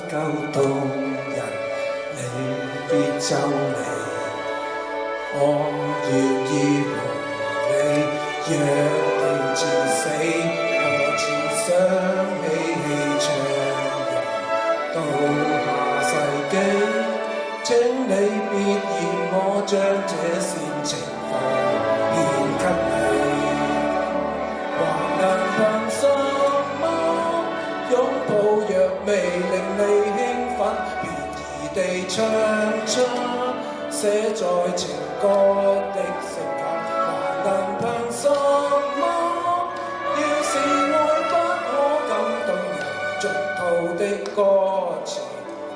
夠動人，你別皺眉，我願意和你約定至死，我只想嬉戲唱遊到下世紀，請你別嫌我將這煽情奉獻給你，還能憑什麼擁抱若未令你興奮，便宜地唱出寫在情歌的性格，還能憑什麼要是愛不可感動人，俗套的歌詞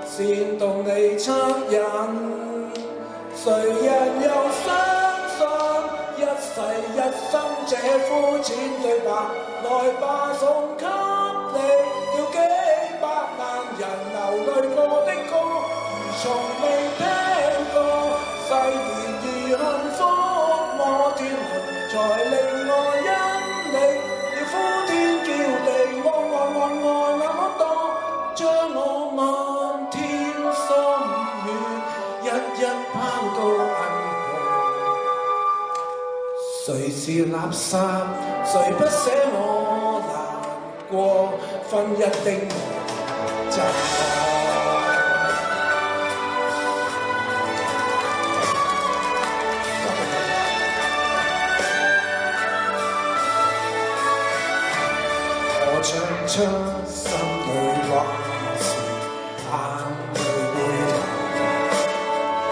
煽動你惻隱，誰人又相信一世一生這膚淺對白，來吧送給你，叫幾百萬人流淚過的歌，如從未聽過，誓言如幸福摩天輪，才令我因你要呼天叫地，愛那麼多，將我漫天心血一拋到銀河，誰是垃圾，誰不捨我難過，分一丁責我唱出心裏話是眼淚會流，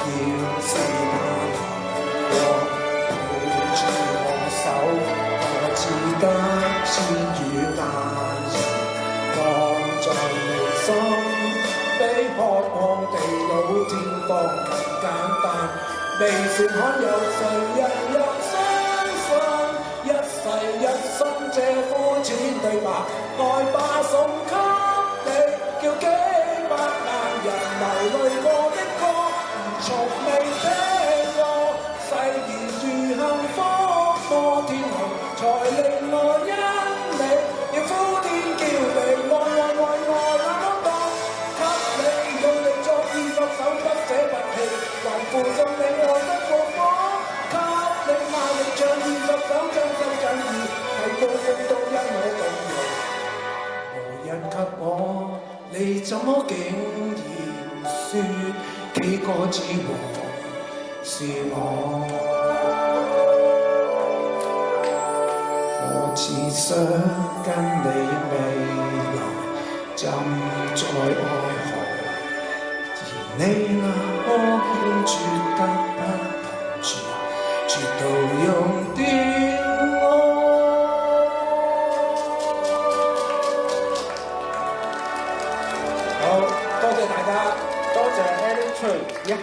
要是那難過抱住我手，我只得千語眼神放在眉心，比渴望地老天荒更簡單，微笑罕有，誰人又相信一世一生這膚淺對白，來吧送給你，叫幾百萬人流淚過的歌，如從未聽過，誓言如幸福摩天輪，才令我因你要呼天叫地，愛那麼多，給你用力作20首不捨不棄，還附送你愛得過火，給你賣力唱20首將心真意，係高峰都因我動容，無人及我，你怎麼竟然說幾個字和是我？我只想跟你未來浸在愛河，而你那麼牽絕得不能絕，絕到用掉我。好，多謝大家，多謝 Ellen Tree。